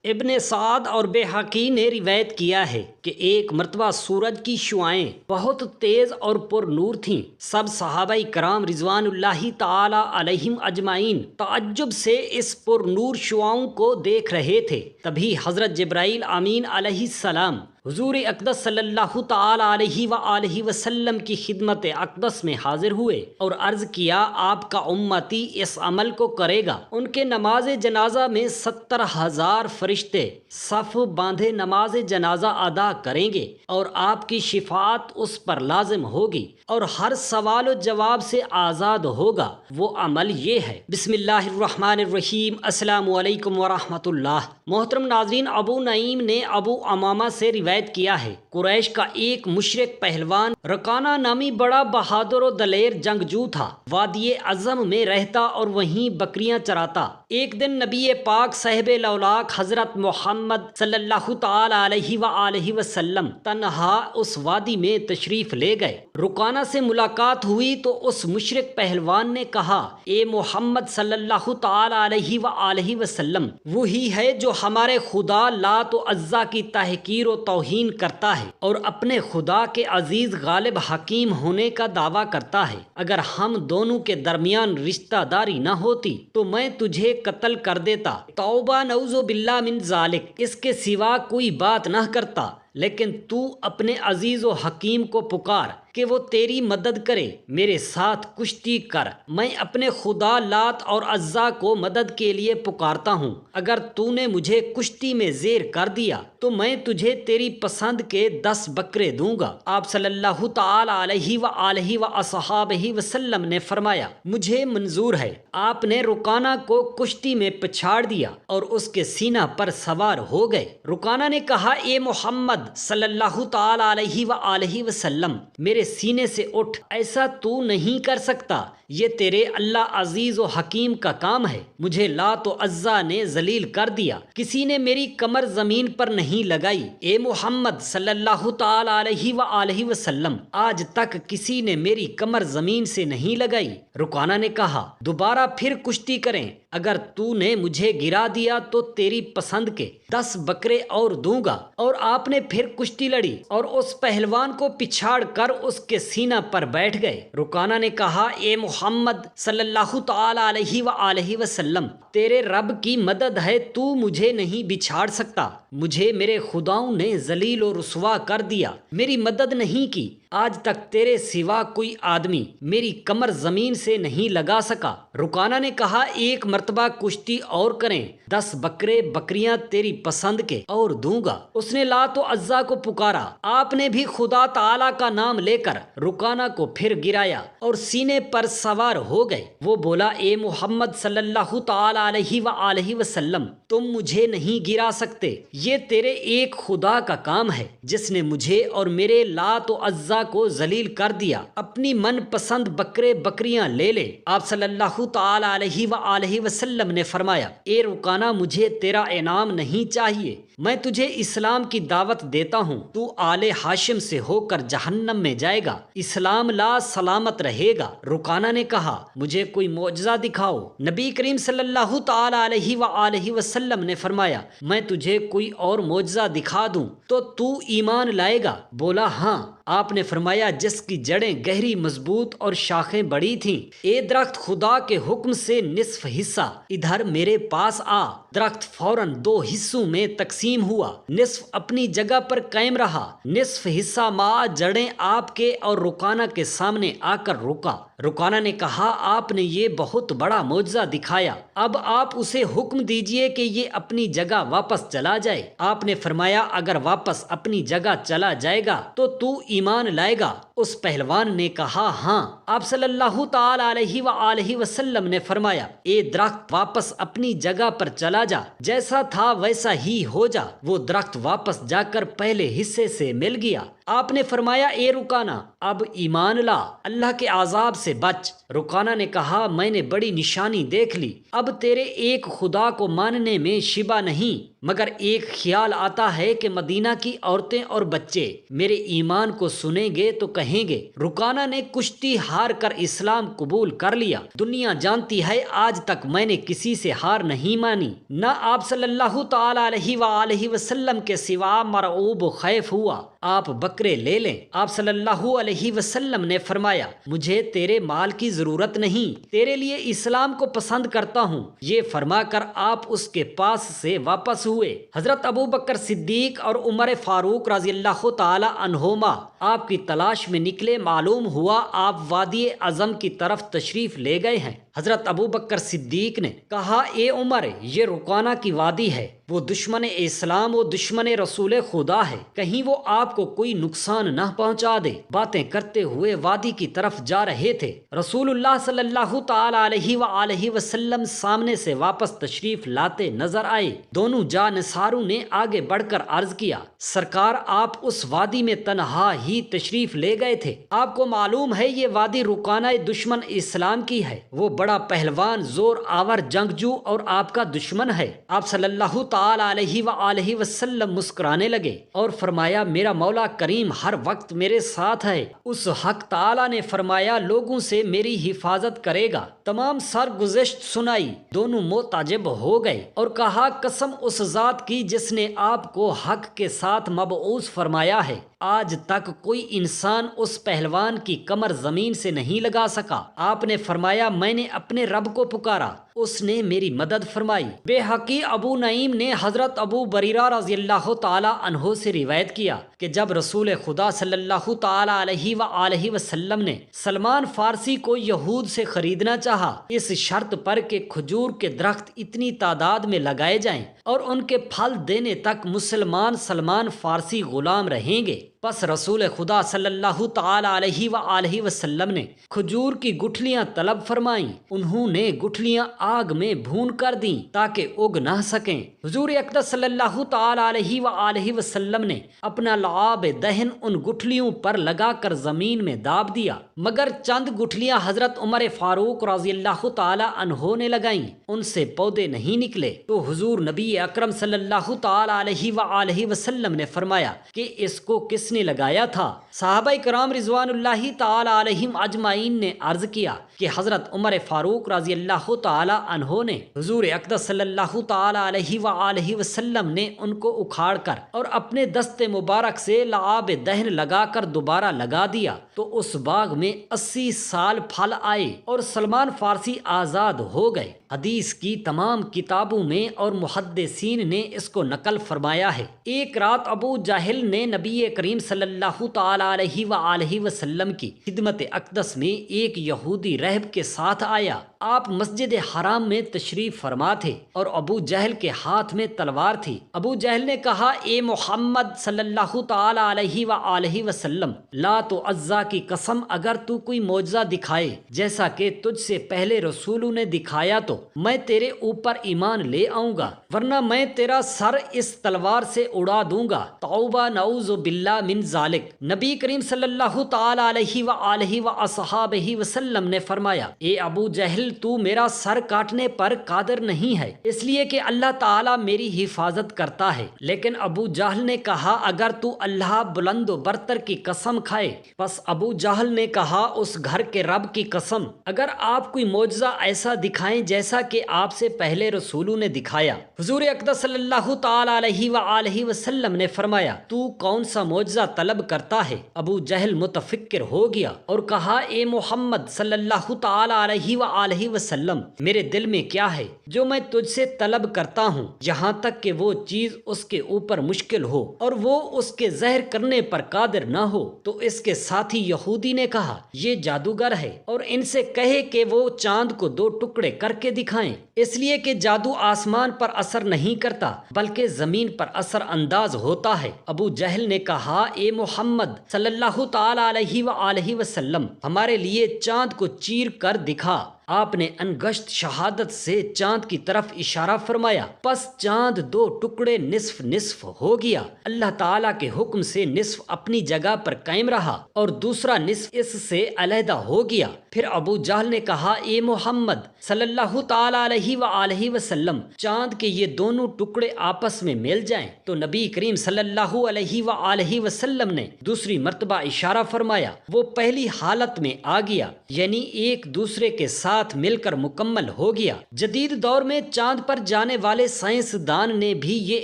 ابن سعد اور بحقی نے روایت کیا ہے کہ ایک مرتبہ سورج کی شعاعیں بہت تیز اور پر نور تھیں۔ سب صحابہ کرام رضوان اللہ تعالی علیہم اجمعین تعجب سے اس پر نور شعاؤں کو دیکھ رہے تھے۔ تبھی حضرت جبرائیل امین علیہ السلام حضور اقدس صلی اللہ تعالی علیہ وآلہ وسلم کی خدمت اقدس میں حاضر ہوئے اور عرض کیا، آپ کا امتی اس عمل کو کرے گا۔ ان کے نماز جنازہ میں 70,000 فرشتے صف باندھے نماز جنازہ ادا کریں گے اور آپ کی شفاعت اس پر لازم ہوگی اور ہر سوال و جواب سے آزاد ہوگا۔ وہ عمل یہ ہے۔ بسم اللہ الرحمن الرحیم۔ السلام علیکم ورحمۃ اللہ۔ محترم ناظرین، ابو نعیم نے ابو امامہ سے روایت کیا ہے، قریش کا ایک مشرک پہلوان رکانہ نامی بڑا بہادر و دلیر جنگجو تھا۔ وادی اعظم میں رہتا اور وہیں بکریاں چراتا۔ ایک دن نبی پاک صاحب لولاک حضرت محمد صلی اللہ تعالی علیہ وآلہ وسلم تنہا اس وادی میں تشریف لے گئے۔ رکانہ سے ملاقات ہوئی تو اس مشرک پہلوان نے کہا، اے محمد صلی اللہ تعالی علیہ وآلہ وسلم، وہی ہے جو ہمارے خدا لات و عزا کی تحقیر و توہین کرتا ہے اور اپنے خدا کے عزیز غالب حکیم ہونے کا دعویٰ کرتا ہے۔ اگر ہم دونوں کے درمیان رشتہ داری نہ ہوتی تو میں تجھے قتل کر دیتا۔ توبہ نعوذ باللہ من ذالک، اس کے سوا کوئی بات نہ کرتا، لیکن تو اپنے عزیز و حکیم کو پکار کہ وہ تیری مدد کرے، میرے ساتھ کشتی کر۔ میں اپنے خدا لات اور عزا کو مدد کے لیے پکارتا ہوں۔ اگر تو نے مجھے کشتی میں زیر کر دیا تو میں تجھے تیری پسند کے 10 بکرے دوں گا۔ آپ صلی اللہ تعالی علیہ وآلہ وصحابہ وسلم نے فرمایا، مجھے منظور ہے۔ آپ نے رکانہ کو کشتی میں پچھاڑ دیا اور اس کے سینہ پر سوار ہو گئے۔ رکانہ نے کہا، اے محمد صلی اللہ تعالی علیہ وآلہ وسلم، میرے سینے سے اٹھ، ایسا تو نہیں کر سکتا، یہ تیرے اللہ عزیز و حکیم کا کام ہے۔ مجھے لات و عزا نے ذلیل کر دیا، کسی نے میری کمر زمین پر نہیں لگائی۔ اے محمد صلی اللہ تعالی علیہ وآلہ وسلم، آج تک کسی نے میری کمر زمین سے نہیں لگائی۔ رکانہ نے کہا، دوبارہ پھر کشتی کریں، اگر تو نے مجھے گرا دیا تو تیری پسند کے 10 بکرے اور دوں گا۔ اور آپ نے پھر کشتی لڑی اور اس پہلوان کو پچھاڑ کر اس کے سینہ پر بیٹھ گئے۔ رکانہ نے کہا، اے محمد صلی اللہ تعالی علیہ وآلہ وسلم، تیرے رب کی مدد ہے، تو مجھے نہیں بچھاڑ سکتا۔ مجھے میرے خداؤں نے ذلیل و رسوا کر دیا، میری مدد نہیں کی۔ آج تک تیرے سوا کوئی آدمی میری کمر زمین سے نہیں لگا سکا۔ رکانہ نے کہا، ایک مرتبہ کشتی اور کریں، 10 بکرے بکریاں تیری پسند کے اور دوں گا۔ اس نے لات و عزا کو پکارا۔ آپ نے بھی خدا تعالی کا نام لے کر رکانہ کو پھر گرایا اور سینے پر سوار ہو گئے۔ وہ بولا، اے محمد صلی اللہ تعالی علیہ وآلہ وسلم، تم مجھے نہیں گرا سکتے، یہ تیرے ایک خدا کا کام ہے جس نے مجھے اور میرے لات و عزا کو ذلیل کر دیا۔ اپنی من پسند بکرے بکریاں لے لے۔ آپ صلی اللہ تعالی علیہ وآلہ وسلم نے فرمایا، اے رکانہ، مجھے تیرا انعام نہیں چاہیے، میں تجھے اسلام کی دعوت دیتا ہوں، تو آل ہاشم سے ہو کر جہنم میں جائے گا، اسلام لا سلامت رہے گا۔ رکانہ نے کہا، مجھے کوئی معجزہ دکھاؤ۔ نبی کریم صلی اللہ تعالی علیہ وآلہ وسلم نے فرمایا، میں تجھے کوئی اور معجزہ دکھا دوں تو ایمان لائے گا؟ بولا، ہاں۔ آپ نے فرمایا، جس کی جڑیں گہری مضبوط اور شاخیں بڑی تھیں، اے درخت، خدا کے حکم سے نصف حصہ ادھر میرے پاس آ۔ درخت فوراً 2 حصوں میں تقسیم ہوا، نصف اپنی جگہ پر قائم رہا، نصف حصہ جڑیں آپ کے اور رکانہ کے سامنے آ کر رکا۔ رکانہ نے کہا، آپ نے یہ بہت بڑا معجزہ دکھایا، اب آپ اسے حکم دیجئے کہ یہ اپنی جگہ واپس چلا جائے۔ آپ نے فرمایا، اگر واپس اپنی جگہ چلا جائے گا تو ایمان لائے گا؟ اس پہلوان نے کہا، ہاں۔ آپ صلی اللہ تعالی علیہ وآلہ وسلم نے فرمایا، اے درخت، واپس اپنی جگہ پر چلا جا، جیسا تھا ویسا ہی ہو جا۔ وہ درخت واپس جا کر پہلے حصے سے مل گیا۔ آپ نے فرمایا، اے رکانہ، اب ایمان لا، اللہ کے عذاب سے بچ۔ رکانہ نے کہا، میں نے بڑی نشانی دیکھ لی، اب تیرے ایک خدا کو ماننے میں شبہ نہیں، مگر ایک خیال آتا ہے کہ مدینہ کی عورتیں اور بچے میرے ایمان کو سنیں گے تو کہیں رہیں گے۔ رکانہ نے کشتی ہار کر اسلام قبول کر لیا۔ دنیا جانتی ہے آج تک میں نے کسی سے ہار نہیں مانی، نہ آپ صلی اللہ تعالی علیہ وآلہ وسلم کے سوا مرعوب و خیف ہوا۔ آپ بکرے لے لیں۔ آپ صلی اللہ علیہ وسلم نے فرمایا مجھے تیرے مال کی ضرورت نہیں، تیرے لیے اسلام کو پسند کرتا ہوں۔ یہ فرما کر آپ اس کے پاس سے واپس ہوئے۔ حضرت ابو بکر صدیق اور عمر فاروق رضی اللہ تعالی عنہما آپ کی تلاش میں نکلے۔ معلوم ہوا آپ وادی اعظم کی طرف تشریف لے گئے ہیں۔ حضرت ابو بکر صدیق نے کہا اے عمر، یہ رکانہ کی وادی ہے، وہ دشمن اسلام و دشمن رسول خدا ہے، کہیں وہ آپ کو کوئی نقصان نہ پہنچا دے۔ باتیں کرتے ہوئے وادی کی طرف جا رہے تھے۔ رسول اللہ صلی اللہ تعالی علیہ وآلہ وسلم سامنے سے واپس تشریف لاتے نظر آئے۔ دونوں جانصاروں نے آگے بڑھ کر عرض کیا سرکار آپ اس وادی میں تنہا ہی تشریف لے گئے تھے، آپ کو معلوم ہے یہ وادی رکانہ دشمن اسلام کی ہے، وہ بڑا پہلوان زور آور جنگجو اور آپ کا دشمن ہے۔ آپ صلی اللہ تعالی علیہ وآلہ وسلم مسکرانے لگے اور فرمایا میرا مولا کریم ہر وقت میرے ساتھ ہے۔ اس حق تعالی نے فرمایا لوگوں سے میری حفاظت کرے گا۔ تمام سرگزشت سنائی، دونوں متعجب ہو گئے اور کہا قسم اس ذات کی جس نے آپ کو حق کے ساتھ مبعوث فرمایا ہے، آج تک کوئی انسان اس پہلوان کی کمر زمین سے نہیں لگا سکا۔ آپ نے فرمایا میں نے اپنے رب کو پکارا، اس نے میری مدد فرمائی۔ بے حقی ابو نعیم نے حضرت ابو بریرہ رضی اللہ تعالی عنہ سے روایت کیا کہ جب رسول خدا صلی اللہ تعالی علیہ وآلہ وسلم نے سلمان فارسی کو یہود سے خریدنا چاہا اس شرط پر کہ کھجور کے درخت اتنی تعداد میں لگائے جائیں اور ان کے پھل دینے تک مسلمان سلمان فارسی غلام رہیں گے، پس رسول خدا صلی اللہ تعالی علیہ وآلہ وسلم نے کھجور کی گٹھلیاں طلب فرمائیں۔ انہوں نے گٹھلیاں آگ میں بھون کر دیں تاکہ اگ نہ سکیں۔ حضور اقدس صلی اللہ تعالی علیہ وآلہ وسلم نے اپنا لعاب دہن ان گٹھلیوں پر لگا کر زمین میں داب دیا، مگر چند گٹھلیاں حضرت عمر فاروق رضی اللہ تعالی عنہ نے لگائیں، ان سے پودے نہیں نکلے۔ تو حضور نبی اکرم صلی اللہ تعالی علیہ وآلہ وسلم نے فرمایا کہ اس کو کس نے لگایا تھا؟ صحابہ کرام رضوان اللہ تعالی علیہم اجمعین نے عرض کیا کہ حضرت عمر فاروق رضی اللہ تعالی عنہ نے۔ حضور اقدس صلی اللہ تعالی علیہ وآلہ وسلم نے ان کو اکھاڑ کر اور اپنے دست مبارک سے لعاب دہن لگا کر دوبارہ لگا دیا تو اس باغ میں 80 سال پھل آئے اور سلمان فارسی آزاد ہو گئے۔ حدیث کی تمام کتابوں میں اور محدثین نے اس کو نقل فرمایا ہے۔ ایک رات ابو جہل نے نبی کریم صلی اللہ تعالی علیہ وآلہ وسلم کی خدمت اقدس میں ایک یہودی راہب کے ساتھ آیا۔ آپ مسجد حرام میں تشریف فرما تھے اور ابو جہل کے ہاتھ میں تلوار تھی۔ ابو جہل نے کہا اے محمد صلی اللہ تعالی علیہ وآلہ وسلم، لات و عزا کی قسم اگر تو کوئی معجزہ دکھائے جیسا کہ تجھ سے پہلے رسولوں نے دکھایا تو میں تیرے اوپر ایمان لے آؤں گا، ورنہ میں تیرا سر اس تلوار سے اڑا دوں گا۔ توبہ نعوذ باللہ من ذالک۔ نبی کریم صلی اللہ تعالی علیہ وآلہ وصحابہ وسلم نے فرمایا اے ابو جہل تو میرا سر کاٹنے پر قادر نہیں ہے، اس لیے کہ اللہ تعالیٰ میری حفاظت کرتا ہے۔ لیکن ابو جہل نے کہا اگر تو اللہ بلند و برتر کی قسم کھائے، پس ابو جہل نے کہا اس گھر کے رب کی قسم اگر آپ کوئی معجزہ ایسا دکھائیں جیسا کہ آپ سے پہلے رسولوں نے دکھایا۔ حضور اقدس صلی اللہ تعالی علیہ وآلہ وسلم نے فرمایا تو کون سا معجزہ طلب کرتا ہے؟ ابو جہل متفکر ہو گیا اور کہا اے محمد صلی اللہ تعالی علیہ وآلہ وسلم، میرے دل میں کیا ہے جو میں تجھ سے طلب کرتا ہوں، یہاں تک کہ وہ چیز اس کے اوپر مشکل ہو اور وہ اس کے زہر کرنے پر قادر نہ ہو۔ تو اس کے ساتھی یہودی نے کہا یہ جادوگر ہے اور ان سے کہے کہ وہ چاند کو 2 ٹکڑے کر کے دکھائیں، اس لیے کہ جادو آسمان پر اثر نہیں کرتا بلکہ زمین پر اثر انداز ہوتا ہے۔ ابو جہل نے کہا اے محمد صلی اللہ تعالی علیہ وآلہ وسلم، ہمارے لیے چاند کو چیر کر دکھا۔ آپ نے انگشت شہادت سے چاند کی طرف اشارہ فرمایا، پس چاند دو ٹکڑے نصف نصف ہو گیا۔ اللہ تعالیٰ کے حکم سے نصف اپنی جگہ پر قائم رہا اور دوسرا نصف اس سے علیحدہ ہو گیا۔ پھر ابو جہل نے کہا، اے محمد صلی اللہ تعالیٰ علیہ وآلہ وسلم، چاند کے یہ دونوں ٹکڑے آپس میں مل جائیں۔ تو نبی کریم صلی اللہ علیہ وآلہ وسلم نے دوسری مرتبہ اشارہ فرمایا، وہ پہلی حالت میں آ گیا، یعنی ایک دوسرے کے ساتھ مل کر مکمل ہو گیا۔ جدید دور میں چاند پر جانے والے سائنسدان نے بھی یہ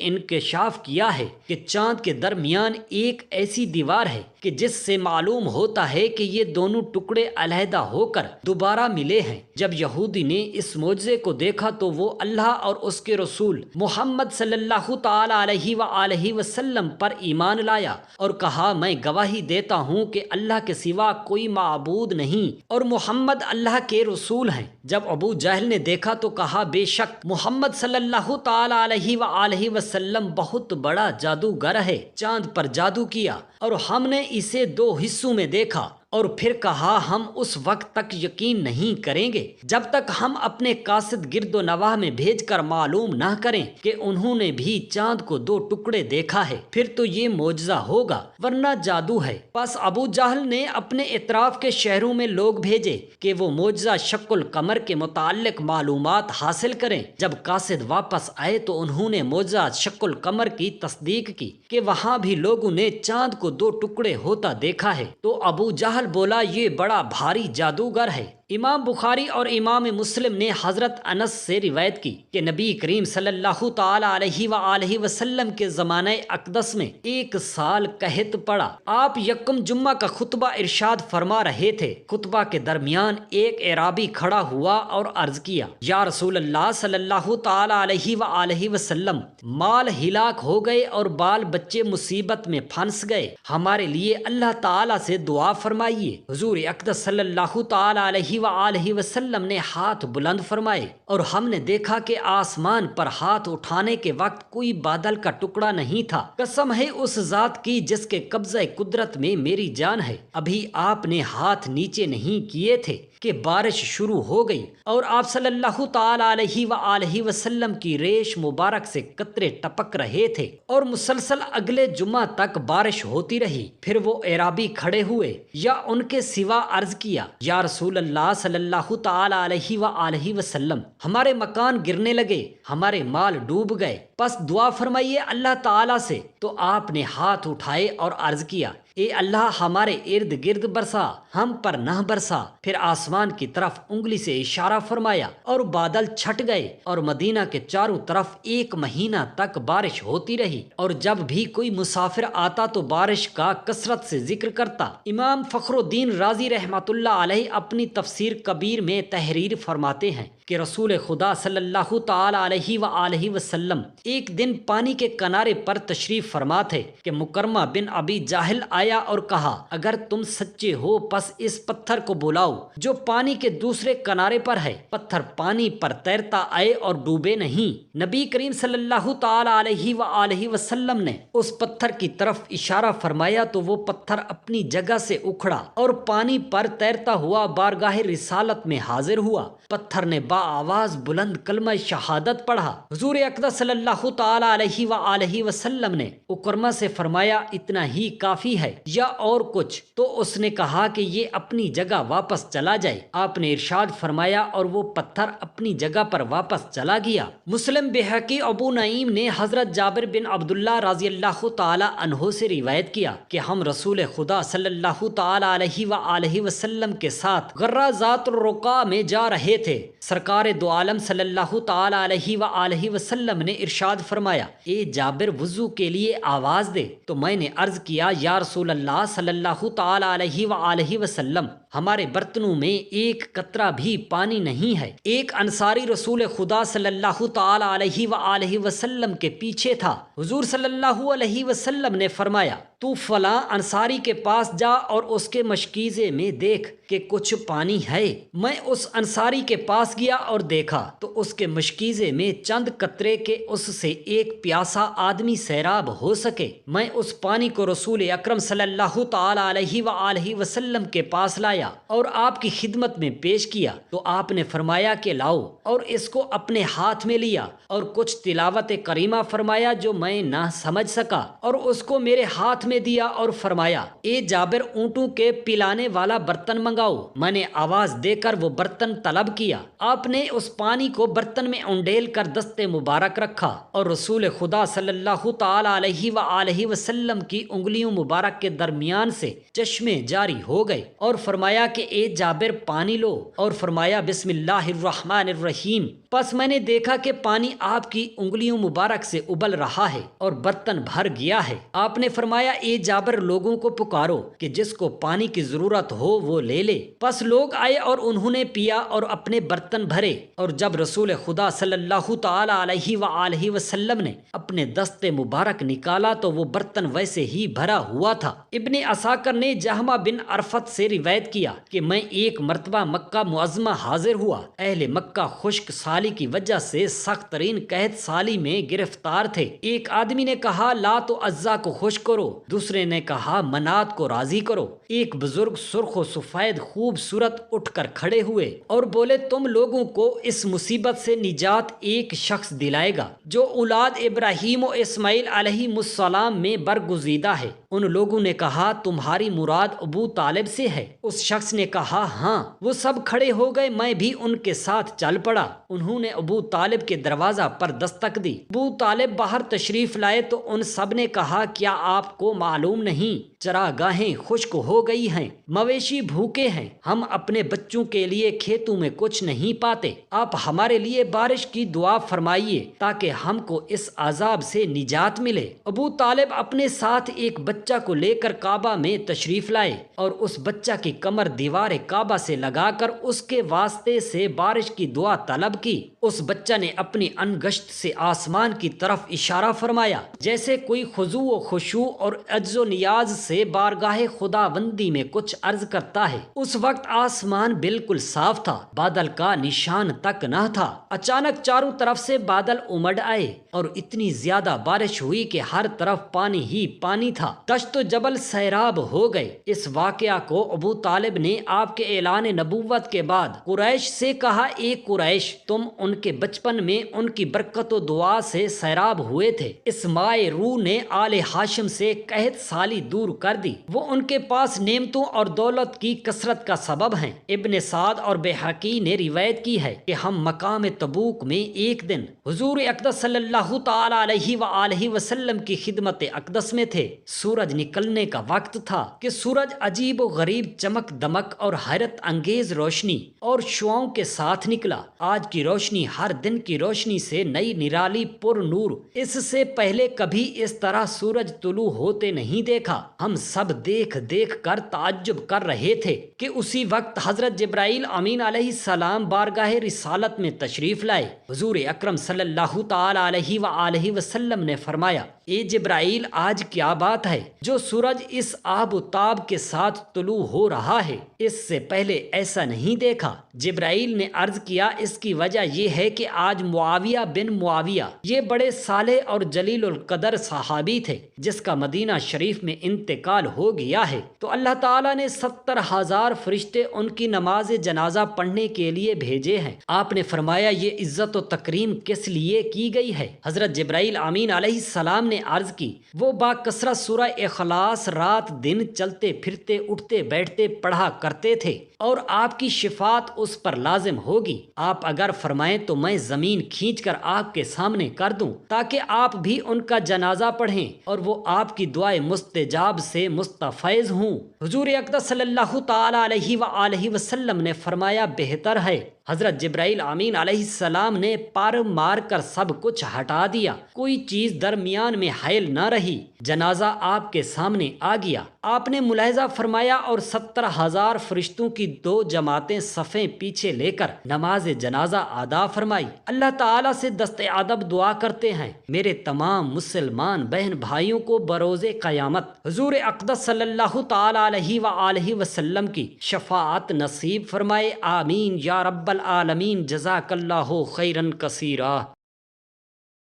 انکشاف کیا ہے کہ چاند کے درمیان ایک ایسی دیوار ہے کہ جس سے معلوم ہوتا ہے کہ یہ دونوں ٹکڑے علیحدہ ہو کر دوبارہ ملے ہیں۔ جب یہودی نے اس معجزے کو دیکھا تو وہ اللہ اور اس کے رسول محمد صلی اللہ تعالی علیہ وآلہ وسلم پر ایمان لایا اور کہا، میں گواہی دیتا ہوں کہ اللہ کے سوا کوئی معبود نہیں اور محمد اللہ کے رسول ہیں۔ جب ابو جہل نے دیکھا تو کہا، بے شک محمد صلی اللہ تعالی علیہ وآلہ وسلم بہت بڑا جادوگر ہے، چاند پر جادو کیا اور ہم نے اسے دو حصوں میں دیکھا، اور پھر کہا، ہم اس وقت تک یقین نہیں کریں گے جب تک ہم اپنے قاصد گرد و نواح میں بھیج کر معلوم نہ کریں کہ انہوں نے بھی چاند کو دو ٹکڑے دیکھا ہے، پھر تو یہ معجزہ ہوگا ورنہ جادو ہے۔ پس ابو جہل نے اپنے اطراف کے شہروں میں لوگ بھیجے کہ وہ معجزہ شق القمر کے متعلق معلومات حاصل کریں۔ جب قاصد واپس آئے تو انہوں نے معجزہ شق القمر کی تصدیق کی کہ وہاں بھی لوگوں نے چاند کو دو ٹکڑے ہوتا دیکھا ہے۔ تو ابو جہل بولا، یہ بڑا بھاری جادوگر ہے۔ امام بخاری اور امام مسلم نے حضرت انس سے روایت کی کہ نبی کریم صلی اللہ تعالی علیہ وآلہ وسلم کے زمانہ اقدس میں ایک سال قحط پڑا۔ آپ یکم جمعہ کا خطبہ ارشاد فرما رہے تھے، خطبہ کے درمیان ایک اعرابی کھڑا ہوا اور عرض کیا، یا رسول اللہ صلی اللہ تعالی علیہ وآلہ وسلم، مال ہلاک ہو گئے اور بال بچے مصیبت میں پھنس گئے، ہمارے لیے اللہ تعالی سے دعا فرمائیے۔ حضور اقدس صلی اللہ تعالی علیہ وآلہ وسلم نے ہاتھ بلند فرمائے اور ہم نے دیکھا کہ آسمان پر ہاتھ اٹھانے کے وقت کوئی بادل کا ٹکڑا نہیں تھا۔ قسم ہے اس ذات کی جس کے قبضہ قدرت میں میری جان ہے، ابھی آپ نے ہاتھ نیچے نہیں کیے تھے کہ بارش شروع ہو گئی اور آپ صلی اللہ تعالی علیہ وآلہ وسلم کی ریش مبارک سے قطرے ٹپک رہے تھے اور مسلسل اگلے جمعہ تک بارش ہوتی رہی۔ پھر وہ اعرابی کھڑے ہوئے یا ان کے سوا عرض کیا، یا رسول اللہ صلی اللہ تعالی علیہ وآلہ وسلم، ہمارے مکان گرنے لگے، ہمارے مال ڈوب گئے، پس دعا فرمائیے اللہ تعالی سے۔ تو آپ نے ہاتھ اٹھائے اور عرض کیا، اے اللہ ہمارے ارد گرد برسا، ہم پر نہ برسا۔ پھر آسمان کی طرف انگلی سے اشارہ فرمایا اور بادل چھٹ گئے اور مدینہ کے چاروں طرف ایک مہینہ تک بارش ہوتی رہی، اور جب بھی کوئی مسافر آتا تو بارش کا کثرت سے ذکر کرتا۔ امام فخر الدین رازی رحمۃ اللہ علیہ اپنی تفسیر کبیر میں تحریر فرماتے ہیں کہ رسول خدا صلی اللہ تعالی علیہ وآلہ وسلم ایک دن پانی کے کنارے پر تشریف فرما تھے کہ مکرمہ بن ابی جاہل آیا اور کہا، اگر تم سچے ہو پس اس پتھر کو بلاؤ جو پانی کے دوسرے کنارے پر ہے۔ پتھر پانی پر تیرتا آئے اور ڈوبے نہیں۔ نبی کریم صلی اللہ تعالی علیہ وآلہ وسلم نے اس پتھر کی طرف اشارہ فرمایا تو وہ پتھر اپنی جگہ سے اکھڑا اور پانی پر تیرتا ہوا بارگاہ رسالت میں حاضر ہوا۔ پتھر نے با آواز بلند کلمہ شہادت پڑھا۔ حضور اقدس صلی اللہ تعالی علیہ وآلہ وسلم نے اکرمہ سے فرمایا، اتنا ہی کافی ہے یا اور کچھ؟ تو اس نے کہا کہ یہ اپنی جگہ واپس چلا جائے۔ آپ نے ارشاد فرمایا اور وہ پتھر اپنی جگہ پر واپس چلا گیا۔ مسلم بحقی ابو نعیم نے حضرت جابر بن عبداللہ رضی اللہ تعالی عنہ سے روایت کیا کہ ہم رسول خدا صلی اللہ تعالی علیہ وآلہ وسلم کے ساتھ غرہ ذات الرقاع میں جا رہے تھے۔ سرکار دو عالم صلی اللہ تعالی علیہ وآلہ وسلم نے ارشاد فرمایا، اے جابر وضو کے لیے آواز دے۔ تو میں نے عرض کیا، یا رسول اللہ صلی اللہ تعالی علیہ وآلہ وسلم، ہمارے برتنوں میں ایک قطرہ بھی پانی نہیں ہے۔ ایک انصاری رسول خدا صلی اللہ تعالی علیہ وآلہ وسلم کے پیچھے تھا۔ حضور صلی اللہ علیہ وسلم نے فرمایا، تو فلاں انصاری کے پاس جا اور اس کے مشکیزے میں دیکھ کہ کچھ پانی ہے۔ میں اس انصاری کے پاس گیا اور دیکھا تو اس کے مشکیزے میں چند قطرے کے اس سے ایک پیاسا آدمی سیراب ہو سکے۔ میں اس پانی کو رسول اکرم صلی اللہ تعالی علیہ وآلہ وسلم کے پاس لایا لایا اور آپ کی خدمت میں پیش کیا تو آپ نے فرمایا کہ لاؤ، اور اس کو اپنے ہاتھ میں لیا اور کچھ تلاوت کریمہ فرمایا جو میں نہ سمجھ سکا، اور اس کو میرے ہاتھ میں دیا اور فرمایا اے جابر اونٹوں کے پلانے والا برتن منگاؤ۔ میں نے آواز دے کر وہ برتن طلب کیا، آپ نے اس پانی کو برتن میں انڈیل کر دست مبارک رکھا اور رسول خدا صلی اللہ تعالی علیہ وآلہ وسلم کی انگلیوں مبارک کے درمیان سے چشمے جاری ہو گئے اور فرمایا کہ اے جابر پانی لو، اور فرمایا بسم اللہ الرحمن الرحیم۔ پس میں نے دیکھا کہ پانی آپ کی انگلیوں مبارک سے ابل رہا ہے اور برتن بھر گیا ہے۔ آپ نے فرمایا اے جابر لوگوں کو پکارو کہ جس کو پانی کی ضرورت ہو وہ لے لے۔ پس لوگ آئے اور انہوں نے پیا اور اپنے برتن بھرے، اور جب رسول خدا صلی اللہ تعالی علیہ وآلہ وسلم نے اپنے دست مبارک نکالا تو وہ برتن ویسے ہی بھرا ہوا تھا۔ ابن عساکر نے جہمہ بن عرفت سے روایت کیا کہ میں ایک مرتبہ مکہ معظمہ حاضر ہوا، اہل مکہ خشک سالی کی وجہ سے سخت ترین قحط سالی میں گرفتار تھے۔ ایک آدمی نے کہا لات و عزا کو خوش کرو، دوسرے نے کہا منات کو راضی کرو۔ ایک بزرگ سرخ و سفید خوبصورت اٹھ کر کھڑے ہوئے اور بولے تم لوگوں کو اس مصیبت سے نجات ایک شخص دلائے گا جو اولاد ابراہیم و اسماعیل علیہ السلام میں برگزیدہ ہے۔ ان لوگوں نے کہا تمہاری مراد ابو طالب سے ہے؟ اس شخص نے کہا ہاں۔ وہ سب کھڑے ہو گئے، میں بھی ان کے ساتھ چل پڑا۔ انہوں نے ابو طالب کے دروازہ پر دستک دی۔ ابو طالب باہر تشریف لائے تو ان سب نے کہا کیا آپ کو معلوم نہیں چراگاہیں خشک ہو گئی ہیں، مویشی بھوکے ہیں، ہم اپنے بچوں کے لیے کھیتوں میں کچھ نہیں پاتے، آپ ہمارے لیے بارش کی دعا فرمائیے تاکہ ہم کو اس عذاب سے نجات ملے۔ ابو طالب اپنے ساتھ ایک بچہ کو لے کر کعبہ میں تشریف لائے اور اس بچہ کی کمر دیوار کعبہ سے لگا کر اس کے واسطے سے بارش کی دعا طلب کی۔ اس بچہ نے اپنی انگشت سے آسمان کی طرف اشارہ فرمایا جیسے کوئی خضوع و خشوع اور عجز و نیاز سے بارگاہ خداوندی میں کچھ عرض کرتا ہے۔ اس وقت آسمان بالکل صاف تھا، بادل کا نشان تک نہ تھا۔ اچانک چاروں طرف سے بادل امڑ آئے اور اتنی زیادہ بارش ہوئی کہ ہر طرف پانی ہی پانی تھا، دشت و جبل سیراب ہو گئے۔ اس واقعہ کو ابو طالب نے آپ کے اعلان نبوت کے بعد قریش سے کہا اے قریش، تم ان کے بچپن میں ان کی برکت و دعا سے سیراب ہوئے تھے۔ اس مائے روح نے آل ہاشم سے قحط سالی دور کر دی، وہ ان کے پاس نعمتوں اور دولت کی کثرت کا سبب ہیں۔ ابن سعد اور بیہقی نے روایت کی ہے کہ ہم مقام تبوک میں ایک دن حضور اقدس صلی اللہ تعالی علیہ وآلہ وسلم کی خدمت اقدس میں تھے۔ سورج نکلنے کا وقت تھا کہ سورج عجیب و غریب چمک دمک اور حیرت انگیز روشنی اور شعاؤں کے ساتھ نکلا۔ آج کی روشنی ہر دن کی روشنی سے نئی نرالی پر نور، اس سے پہلے کبھی اس طرح سورج طلوع ہوتے نہیں دیکھا۔ ہم سب دیکھ دیکھ کر تعجب کر رہے تھے کہ اسی وقت حضرت جبرائیل امین علیہ السلام بارگاہ رسالت میں تشریف لائے۔ حضور اکرم صلی اللہ تعالی علیہ وآلہ وسلم نے فرمایا اے جبرائیل آج کیا بات ہے جو سورج اس آب و تاب کے ساتھ طلوع ہو رہا ہے؟ اس سے پہلے ایسا نہیں دیکھا۔ جبرائیل نے عرض کیا اس کی وجہ یہ ہے کہ آج معاویہ بن معاویہ، یہ بڑے صالح اور جلیل القدر صحابی تھے جس کا مدینہ شریف میں انتقال ہو گیا ہے، تو اللہ تعالیٰ نے 70,000 فرشتے ان کی نماز جنازہ پڑھنے کے لیے بھیجے ہیں۔ آپ نے فرمایا یہ عزت و تکریم کس لیے کی گئی ہے؟ حضرت جبرائیل امین علیہ السلام نے عرض کی وہ با کثرت سورہ اخلاص رات دن چلتے پھرتے اٹھتے بیٹھتے پڑھا کرتے تھے اور آپ کی شفاعت اس پر لازم ہوگی۔ آپ اگر فرمائیں تو میں زمین کھینچ کر آپ کے سامنے کر دوں تاکہ آپ بھی ان کا جنازہ پڑھیں اور وہ آپ کی دعائے مستجاب سے مستفیض ہوں۔ حضور اقدس صلی اللہ تعالی علیہ وآلہ وسلم نے فرمایا بہتر ہے۔ حضرت جبرائیل امین علیہ السلام نے پر مار کر سب کچھ ہٹا دیا، کوئی چیز درمیان میں حائل نہ رہی، جنازہ آپ کے سامنے آ گیا۔ آپ نے ملاحظہ فرمایا اور 70,000 فرشتوں کی 2 جماعتیں صفیں پیچھے لے کر نماز جنازہ ادا فرمائی۔ اللہ تعالیٰ سے دست ادب دعا کرتے ہیں میرے تمام مسلمان بہن بھائیوں کو بروز قیامت حضور اقدس صلی اللہ تعالی علیہ وآلہ وسلم کی شفاعت نصیب فرمائے، آمین یا رب العالمین، جزاک اللہ خیرا کثیرا۔